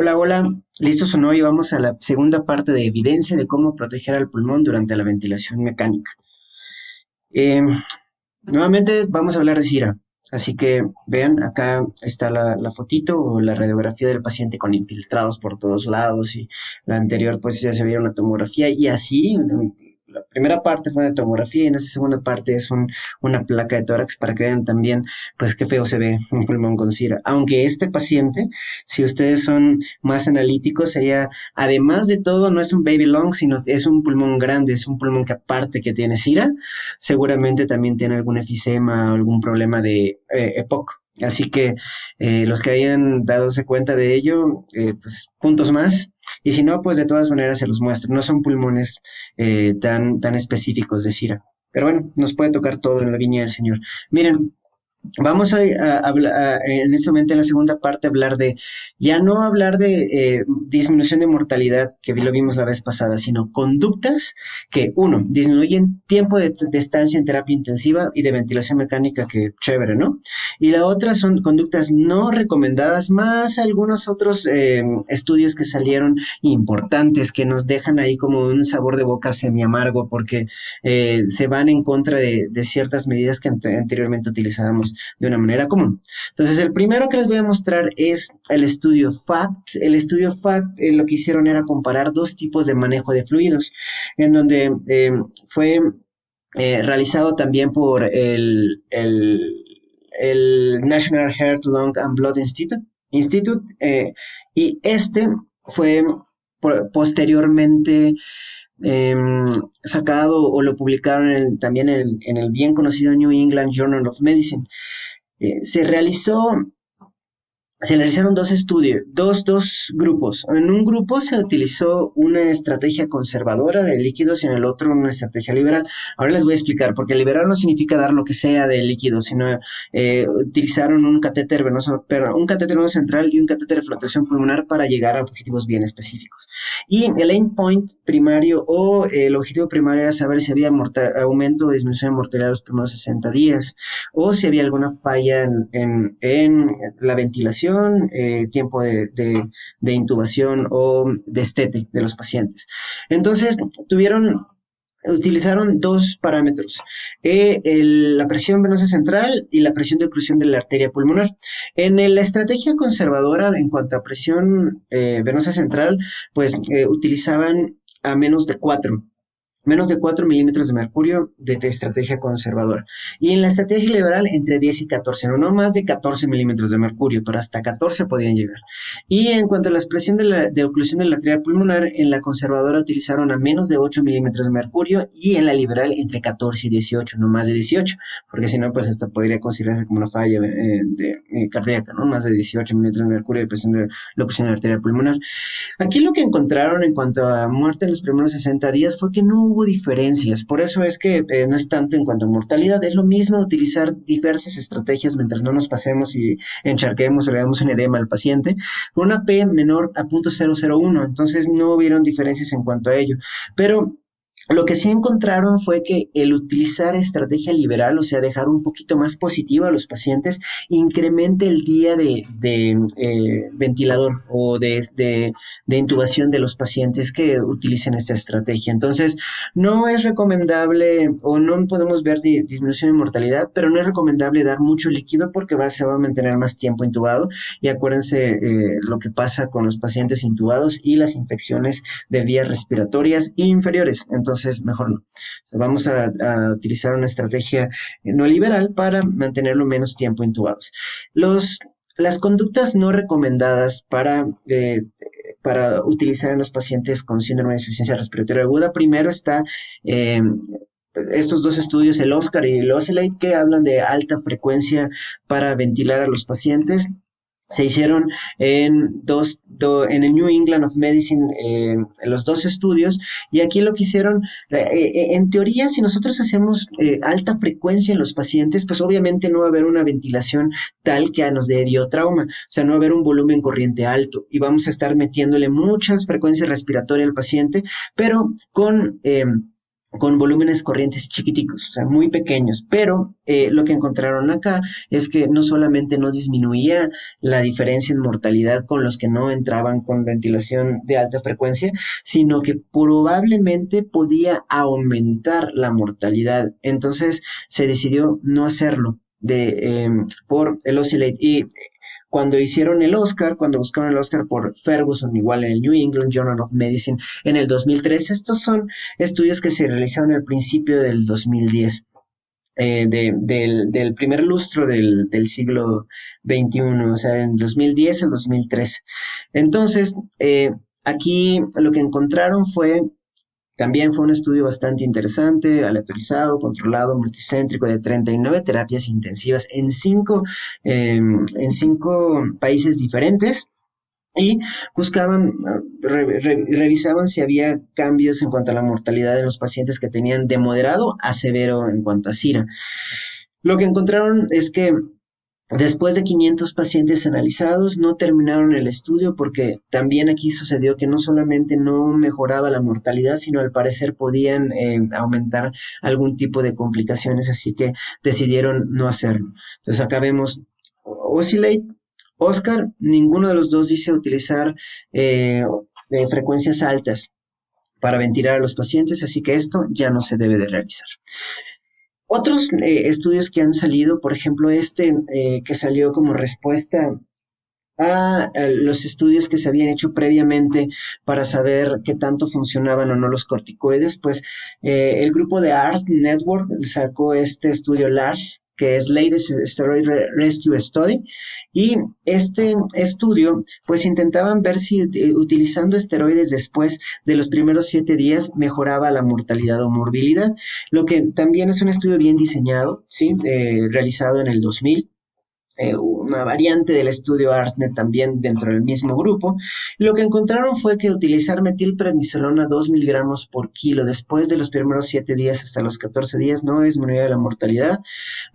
Hola, hola, ¿listos o no? Y vamos a la segunda parte de evidencia de cómo proteger al pulmón durante la ventilación mecánica. Eh, Nuevamente vamos a hablar de Cira, así que vean, acá está la fotito o la radiografía del paciente con infiltrados por todos lados y la anterior pues ya se veía una tomografía y así, la primera parte fue de tomografía y en esta segunda parte es una placa de tórax para que vean también pues qué feo se ve un pulmón con Cira. Aunque este paciente, si ustedes son más analíticos, sería, además de todo, no es un baby lung, sino es un pulmón grande, es un pulmón que aparte que tiene Cira, seguramente también tiene algún efisema o algún problema de EPOC. Así que los que hayan dadose cuenta de ello, pues puntos más. Y si no, pues de todas maneras se los muestro. No son pulmones tan específicos de Cira. Pero bueno, nos puede tocar todo en la viña del Señor. Miren, vamos en este momento en la segunda parte hablar de, ya no hablar de disminución de mortalidad, que lo vimos la vez pasada, sino conductas que, uno, disminuyen tiempo de estancia en terapia intensiva y de ventilación mecánica, que chévere, ¿no? Y la otra son conductas no recomendadas, más algunos otros estudios que salieron importantes, que nos dejan ahí como un sabor de boca semi amargo, porque se van en contra de ciertas medidas que anteriormente utilizábamos de una manera común. Entonces, el primero que les voy a mostrar es el estudio FACT. El estudio FACT lo que hicieron era comparar dos tipos de manejo de fluidos, en donde fue realizado también por el National Heart, Lung and Blood Institute, y este fue posteriormente eh, sacado o lo publicaron también en el bien conocido New England Journal of Medicine. Eh, se realizó Se realizaron dos estudios, dos grupos. En un grupo se utilizó una estrategia conservadora de líquidos y en el otro una estrategia liberal. Ahora les voy a explicar, porque liberal no significa dar lo que sea de líquido, sino utilizaron un catéter venoso, pero un catéter venoso central y un catéter de flotación pulmonar para llegar a objetivos bien específicos. Y el endpoint primario o el objetivo primario era saber si había aumento o disminución de mortalidad de los primeros 60 días o si había alguna falla en la ventilación, tiempo de intubación o destete de los pacientes. Entonces, utilizaron dos parámetros, la presión venosa central y la presión de oclusión de la arteria pulmonar. La estrategia conservadora en cuanto a presión venosa central, pues utilizaban a menos de 4 milímetros de mercurio de estrategia conservadora. Y en la estrategia liberal entre 10 y 14, no más de 14 milímetros de mercurio, pero hasta 14 podían llegar. Y en cuanto a la expresión de oclusión de la arteria pulmonar, en la conservadora utilizaron a menos de 8 milímetros de mercurio y en la liberal entre 14 y 18, no más de 18, porque si no, pues hasta podría considerarse como una falla cardíaca, ¿no? Más de 18 milímetros de mercurio de presión de la oclusión de la arteria pulmonar. Aquí lo que encontraron en cuanto a muerte en los primeros 60 días fue que no hubo diferencias, por eso es que no es tanto en cuanto a mortalidad, es lo mismo utilizar diversas estrategias mientras no nos pasemos y encharquemos o le damos un edema al paciente, con una P menor a 0.001, entonces no hubieron diferencias en cuanto a ello, pero lo que sí encontraron fue que el utilizar estrategia liberal, o sea, dejar un poquito más positiva a los pacientes, incremente el día de ventilador o de intubación de los pacientes que utilicen esta estrategia. Entonces, no es recomendable o no podemos ver disminución de mortalidad, pero no es recomendable dar mucho líquido porque se va a mantener más tiempo intubado. Y acuérdense lo que pasa con los pacientes intubados y las infecciones de vías respiratorias inferiores. Entonces, mejor no. O sea, vamos a utilizar una estrategia no liberal para mantenerlo menos tiempo intubados. Las conductas no recomendadas para utilizar en los pacientes con síndrome de insuficiencia respiratoria aguda, primero está estos dos estudios, el OSCAR y el OSCELATE, que hablan de alta frecuencia para ventilar a los pacientes. Se hicieron en el New England of Medicine los dos estudios y aquí lo que hicieron, en teoría, si nosotros hacemos alta frecuencia en los pacientes, pues obviamente no va a haber una ventilación tal que nos dé diotrauma, o sea, no va a haber un volumen corriente alto y vamos a estar metiéndole muchas frecuencias respiratorias al paciente, pero con volúmenes corrientes chiquiticos, o sea, muy pequeños, pero lo que encontraron acá es que no solamente no disminuía la diferencia en mortalidad con los que no entraban con ventilación de alta frecuencia, sino que probablemente podía aumentar la mortalidad. Entonces se decidió no hacerlo por el Oscillate. Y cuando hicieron el Oscar, cuando buscaron el Oscar por Ferguson, igual en el New England Journal of Medicine en el 2003, estos son estudios que se realizaron al principio del 2010. Del primer lustro del siglo XXI, o sea, en 2010 al 2013. Entonces, aquí lo que encontraron también fue un estudio bastante interesante, aleatorizado, controlado, multicéntrico, de 39 terapias intensivas en cinco países diferentes. Y buscaban, revisaban si había cambios en cuanto a la mortalidad de los pacientes que tenían de moderado a severo en cuanto a SIRA. Lo que encontraron es que después de 500 pacientes analizados, no terminaron el estudio porque también aquí sucedió que no solamente no mejoraba la mortalidad, sino al parecer podían aumentar algún tipo de complicaciones, así que decidieron no hacerlo. Entonces acá vemos Oscillate, Oscar, ninguno de los dos dice utilizar frecuencias altas para ventilar a los pacientes, así que esto ya no se debe de realizar. Otros estudios que han salido, por ejemplo, que salió como respuesta a los estudios que se habían hecho previamente para saber qué tanto funcionaban o no los corticoides, pues el grupo de ARS Network sacó este estudio LARS, que es Latest Steroid Rescue Study, y este estudio pues intentaban ver si utilizando esteroides después de los primeros 7 días mejoraba la mortalidad o morbilidad, lo que también es un estudio bien diseñado, ¿sí? Realizado en el 2000, una variante del estudio ARSNet también dentro del mismo grupo. Lo que encontraron fue que utilizar metilprednisolona 2 miligramos por kilo después de los primeros 7 días hasta los 14 días no disminuía la mortalidad,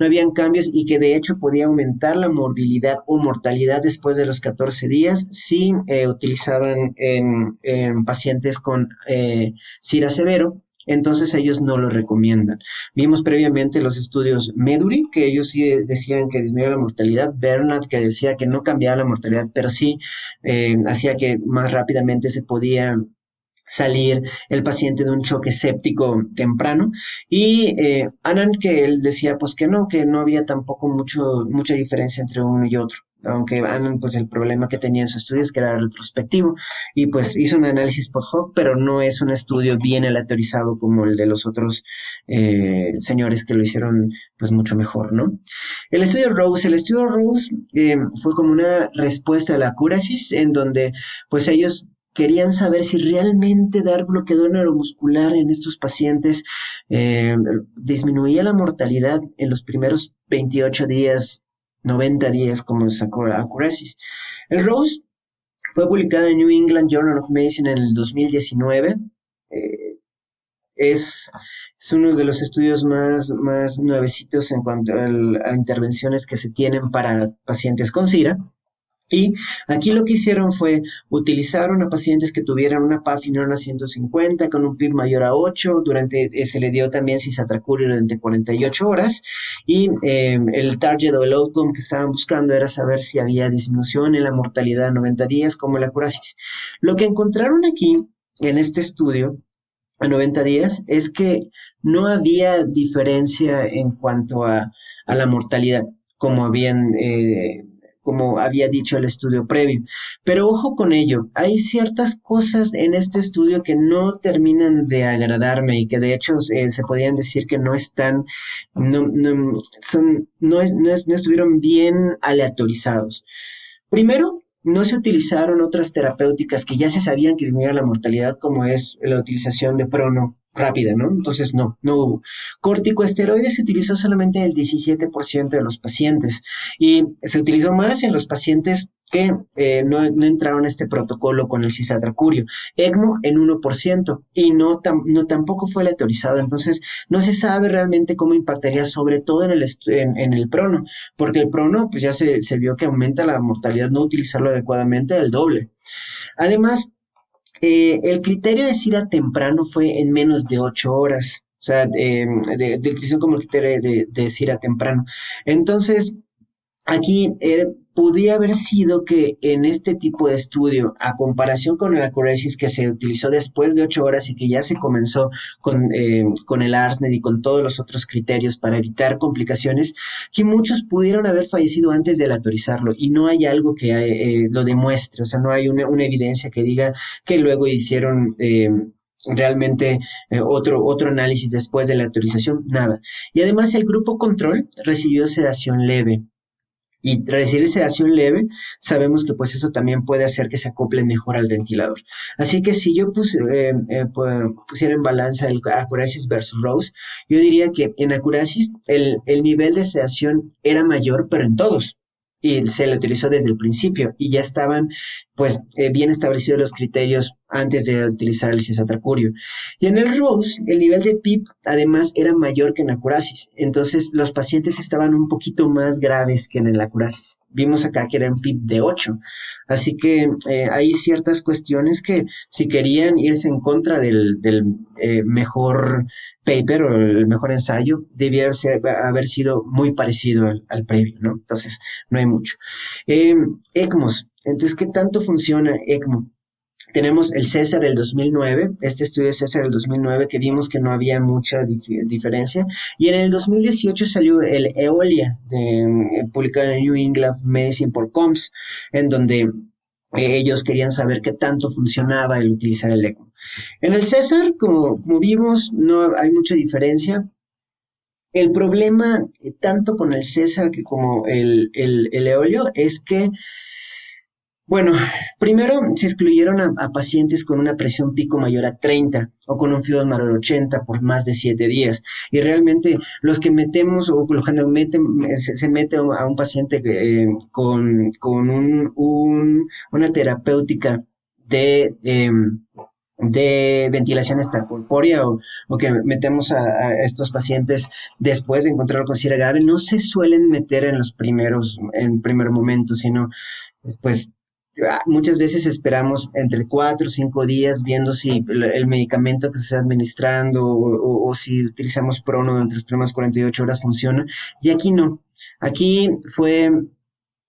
no habían cambios y que de hecho podía aumentar la morbilidad o mortalidad después de los 14 días si utilizaban en pacientes con SIRA severo. Entonces ellos no lo recomiendan. Vimos previamente los estudios Meduri, que ellos sí decían que disminuía la mortalidad, Bernard, que decía que no cambiaba la mortalidad, pero sí hacía que más rápidamente se podía salir el paciente de un choque séptico temprano, y Anand, que él decía pues que no había tampoco mucha diferencia entre uno y otro, aunque Anand pues el problema que tenía en su estudio es que era retrospectivo y pues hizo un análisis post hoc, pero no es un estudio bien aleatorizado como el de los otros señores que lo hicieron pues mucho mejor, ¿no? El estudio Rose fue como una respuesta a la Curasis, en donde pues ellos querían saber si realmente dar bloqueador neuromuscular en estos pacientes disminuía la mortalidad en los primeros 28 días, 90 días, como sacó Accurasis. El Rose fue publicado en New England Journal of Medicine en el 2019. Es uno de los estudios más nuevecitos en cuanto a intervenciones que se tienen para pacientes con SIRA. Y aquí lo que hicieron fue utilizaron a pacientes que tuvieran una pafinona 150 con un PIB mayor a 8, se le dio también cisatracurio durante 48 horas, y el target o el outcome que estaban buscando era saber si había disminución en la mortalidad a 90 días como la Accurasis. Lo que encontraron aquí en este estudio a 90 días es que no había diferencia en cuanto a la mortalidad, como había dicho el estudio previo. Pero ojo con ello, hay ciertas cosas en este estudio que no terminan de agradarme y que de hecho se podrían decir que no están, no estuvieron bien aleatorizados. Primero, no se utilizaron otras terapéuticas que ya se sabían que disminuían la mortalidad, como es la utilización de prono rápida, ¿no? Entonces no hubo. Corticoesteroides se utilizó solamente en el 17% de los pacientes y se utilizó más en los pacientes que no entraron a este protocolo con el cisatracurio. ECMO en 1% y tampoco fue aleatorizado. Entonces no se sabe realmente cómo impactaría, sobre todo en el prono, porque el prono pues ya se vio que aumenta la mortalidad no utilizarlo adecuadamente del doble. Además, el criterio de SIRA temprano fue en menos de 8 horas. sea, de utilización como criterio de CIRA temprano. Entonces, aquí podía haber sido que en este tipo de estudio, a comparación con el Accuracy que se utilizó después de 8 horas y que ya se comenzó con el ARSNet y con todos los otros criterios para evitar complicaciones, que muchos pudieron haber fallecido antes de autorizarlo y no hay algo que lo demuestre, o sea, no hay una evidencia que diga que luego hicieron realmente otro análisis después de la autorización, nada. Y además el grupo control recibió sedación leve. Y recibir sedación leve, sabemos que pues eso también puede hacer que se acople mejor al ventilador. Así que si yo pusiera en balanza el Accuracy versus Rose, yo diría que en Accuracy el nivel de sedación era mayor, pero en todos. Y se le utilizó desde el principio y ya estaban pues bien establecidos los criterios antes de utilizar el cisatracurio. Y en el Rose, el nivel de PIP además era mayor que en Accuracy. Entonces los pacientes estaban un poquito más graves que en el Accuracy. Vimos acá que era un PIP de 8. Así que hay ciertas cuestiones que si querían irse en contra del mejor paper o el mejor ensayo, debía haber sido muy parecido al previo, ¿no? Entonces, no hay mucho. ECMOS. Entonces, ¿qué tanto funciona ECMO? Tenemos el César del 2009, este estudio de César del 2009 que vimos que no había mucha diferencia, y en el 2018 salió el EOLIA, publicado en el New England Medicine por COMS, en donde ellos querían saber qué tanto funcionaba el utilizar el ECMO. En el César, como vimos, no hay mucha diferencia. El problema, tanto con el César como el EOLIO, es que bueno, primero se excluyeron a pacientes con una presión pico mayor a 30 o con un FIO mayor a 80 por más de 7 días. Y realmente los que metemos o los que se mete a un paciente con una terapéutica de ventilación extracorpórea o que metemos a estos pacientes después de encontrarlo con SIRA grave, no se suelen meter en primer momento, sino después muchas veces esperamos entre 4 o 5 días viendo si el medicamento que se está administrando o si utilizamos prono entre las primeras 48 horas funciona. Y aquí no. Aquí fue,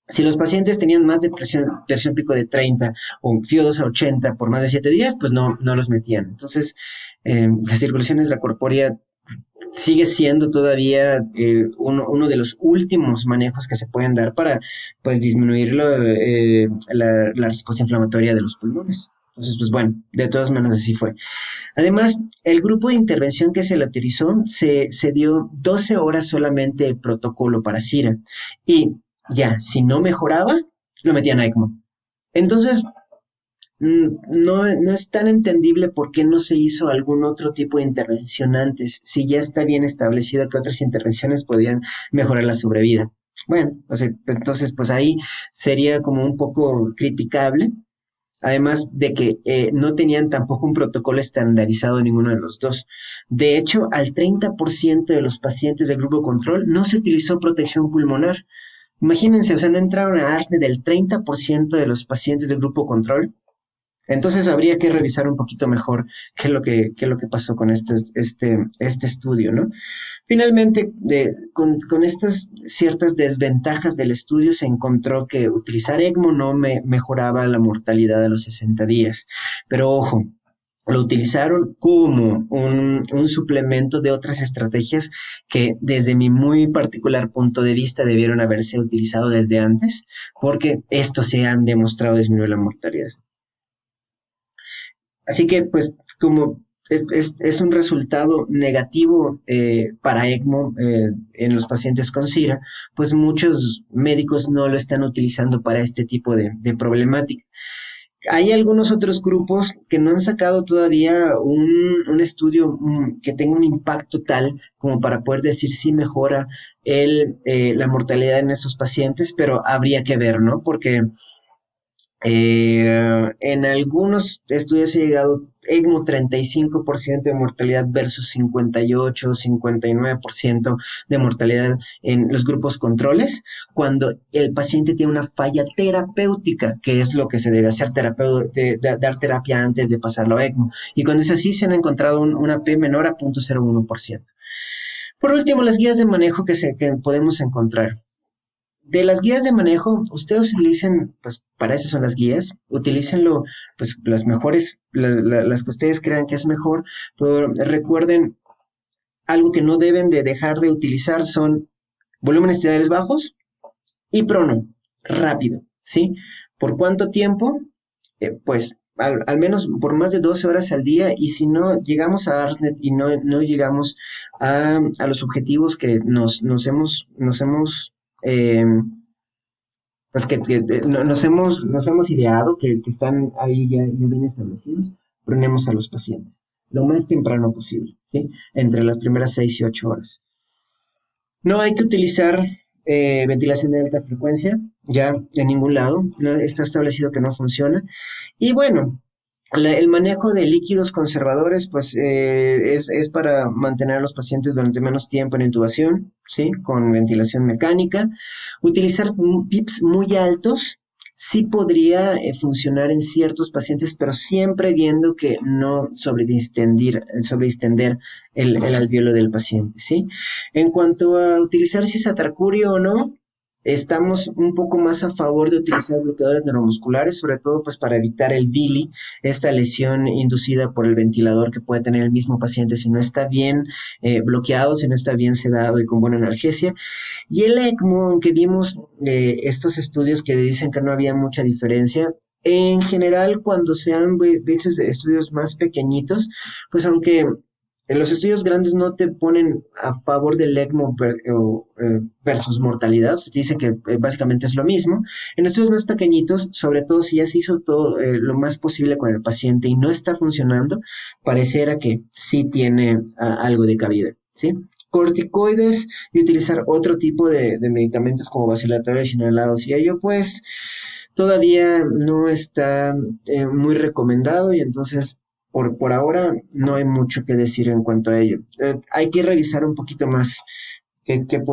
si los pacientes tenían más de presión pico de 30 o FIO2 a 80 por más de 7 días, pues no los metían. Entonces, la circulación extracorpórea sigue siendo todavía uno de los últimos manejos que se pueden dar para pues disminuir la respuesta inflamatoria de los pulmones. Entonces, pues bueno, de todas maneras así fue. Además, el grupo de intervención que se le utilizó se dio 12 horas solamente de protocolo para SIRA y ya, si no mejoraba, lo metían a ECMO. Entonces, no es tan entendible por qué no se hizo algún otro tipo de intervención antes, si ya está bien establecido que otras intervenciones podían mejorar la sobrevida. Bueno, o sea, entonces pues ahí sería como un poco criticable, además de que no tenían tampoco un protocolo estandarizado en ninguno de los dos. De hecho, al 30% de los pacientes del grupo control no se utilizó protección pulmonar. Imagínense, o sea, no entraron a ARSNet del 30% de los pacientes del grupo control. Entonces habría que revisar un poquito mejor qué es lo que pasó con este estudio, ¿no? Finalmente, con estas ciertas desventajas del estudio, se encontró que utilizar ECMO no mejoraba la mortalidad a los 60 días. Pero ojo, lo utilizaron como un suplemento de otras estrategias que desde mi muy particular punto de vista debieron haberse utilizado desde antes, porque estos se han demostrado disminuir la mortalidad. Así que, pues, como es un resultado negativo para ECMO en los pacientes con SIRA, pues muchos médicos no lo están utilizando para este tipo de problemática. Hay algunos otros grupos que no han sacado todavía un estudio que tenga un impacto tal como para poder decir si mejora la mortalidad en esos pacientes, pero habría que ver, ¿no? Porque En algunos estudios se ha llegado ECMO 35% de mortalidad versus 58, 59% de mortalidad en los grupos controles, cuando el paciente tiene una falla terapéutica, que es lo que se debe hacer, dar terapia antes de pasarlo a ECMO. Y cuando es así, se han encontrado una P menor a 0.01%. Por último, las guías de manejo que podemos encontrar. De las guías de manejo, ustedes utilicen, pues para eso son las guías, utilícenlo, pues las mejores, las que ustedes crean que es mejor, pero recuerden, algo que no deben de dejar de utilizar son volúmenes tidales bajos y prono, rápido, ¿sí? ¿Por cuánto tiempo? Pues al menos por más de 12 horas al día, y si no llegamos a ARSNet y no llegamos a los objetivos que nos hemos eh, pues nos hemos ideado, que están ahí ya bien establecidos, ponemos a los pacientes lo más temprano posible, ¿sí? Entre las primeras 6 y 8 horas. No hay que utilizar ventilación de alta frecuencia, ya en ningún lado, no, está establecido que no funciona. Y bueno, el manejo de líquidos conservadores, pues es para mantener a los pacientes durante menos tiempo en intubación, ¿sí? Con ventilación mecánica. Utilizar PIPs muy altos sí podría funcionar en ciertos pacientes, pero siempre viendo que no sobredistender el alveolo del paciente, ¿sí? En cuanto a utilizar cisatracurio o no, estamos un poco más a favor de utilizar bloqueadores neuromusculares, sobre todo pues para evitar el DILI, esta lesión inducida por el ventilador que puede tener el mismo paciente si no está bien bloqueado, si no está bien sedado y con buena analgesia. Y el ECMO, aunque vimos estos estudios que dicen que no había mucha diferencia, en general cuando se han visto estudios más pequeñitos, pues aunque en los estudios grandes no te ponen a favor del ECMO versus mortalidad, se te dice que básicamente es lo mismo. En estudios más pequeñitos, sobre todo si ya se hizo todo lo más posible con el paciente y no está funcionando, pareciera que sí tiene algo de cabida, ¿sí? Corticoides y utilizar otro tipo de medicamentos como vasodilatadores inhalados y ello pues todavía no está muy recomendado y entonces por ahora no hay mucho que decir en cuanto a ello. Hay que revisar un poquito más en qué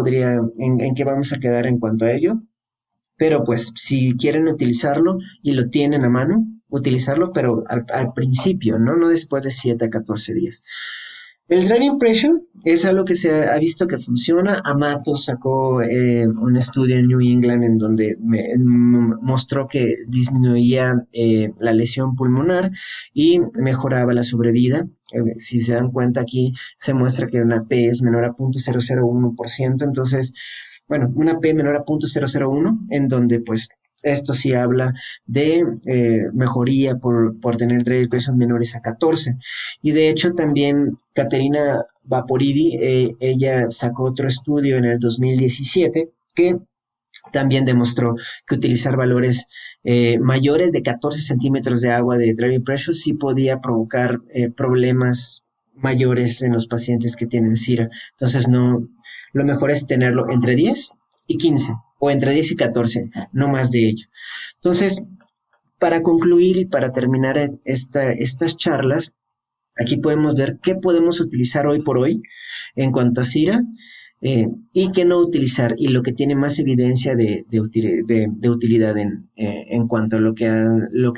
vamos a quedar en cuanto a ello, pero pues si quieren utilizarlo y lo tienen a mano, utilizarlo, pero al principio, ¿no? No después de 7 a 14 días. El driving pressure es algo que se ha visto que funciona. Amato sacó un estudio en New England en donde mostró que disminuía la lesión pulmonar y mejoraba la sobrevida. Si se dan cuenta aquí se muestra que una P es menor a 0.001%, entonces, bueno, una P menor a 0.001 en donde pues esto sí habla de mejoría por tener driving pressure menores a 14. Y de hecho también Caterina Vaporidi, ella sacó otro estudio en el 2017 que también demostró que utilizar valores mayores de 14 centímetros de agua de driving pressure sí podía provocar problemas mayores en los pacientes que tienen SIRA. Entonces no, lo mejor es tenerlo entre 10 y 15 o entre 10 y 14, no más de ello. Entonces, para concluir y para terminar estas charlas, aquí podemos ver qué podemos utilizar hoy por hoy en cuanto a SIRA y qué no utilizar, y lo que tiene más evidencia de utilidad en cuanto a lo que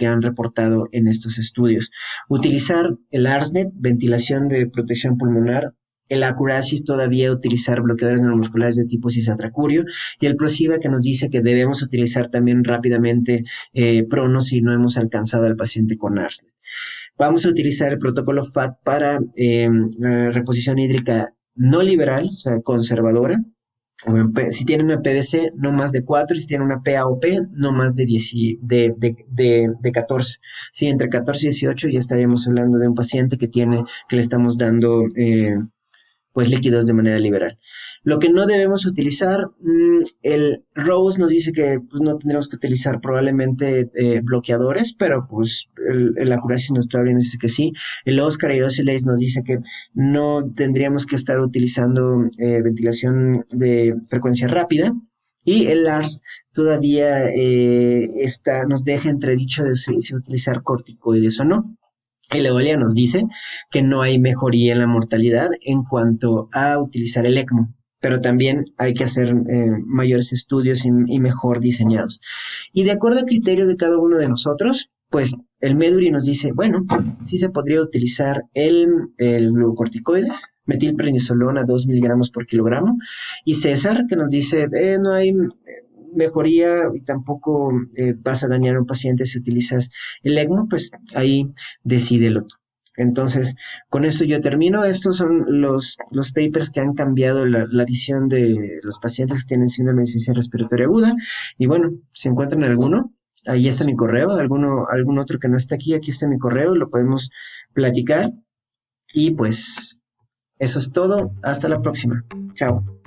han reportado en estos estudios. Utilizar el ARSNet, ventilación de protección pulmonar, el Acurasis todavía utilizar bloqueadores neuromusculares de tipo cisatracurio, y el Prosiva que nos dice que debemos utilizar también rápidamente Prono si no hemos alcanzado al paciente con ARSNet. Vamos a utilizar el protocolo FAT para reposición hídrica no liberal, o sea, conservadora. Si tienen una PDC, no más de 4, si tienen una PAOP, no más de 14. Sí, entre 14 y 18 ya estaríamos hablando de un paciente que le estamos dando pues líquidos de manera liberal. Lo que no debemos utilizar, el Rose nos dice que pues, no tendremos que utilizar probablemente bloqueadores, pero pues el Acurasis nos todavía nos dice que sí. El Oscar y Oscillase nos dice que no tendríamos que estar utilizando ventilación de frecuencia rápida, Y el Lars todavía nos deja entredicho de si utilizar corticoides o no. El Eolia nos dice que no hay mejoría en la mortalidad en cuanto a utilizar el ECMO, pero también hay que hacer mayores estudios y mejor diseñados. Y de acuerdo al criterio de cada uno de nosotros, pues el Meduri nos dice, bueno, sí se podría utilizar el glucocorticoides, metilprednisolona 2 miligramos por kilogramo, y César que nos dice, no hay mejoría y tampoco vas a dañar a un paciente si utilizas el ECMO, pues ahí decídelo tú. Entonces, con esto yo termino. Estos son los papers que han cambiado la visión de los pacientes que tienen síndrome de insuficiencia respiratoria aguda. Y bueno, si encuentran alguno, ahí está mi correo. Algún otro que no está aquí, aquí está mi correo, lo podemos platicar. Y pues eso es todo. Hasta la próxima. Chao.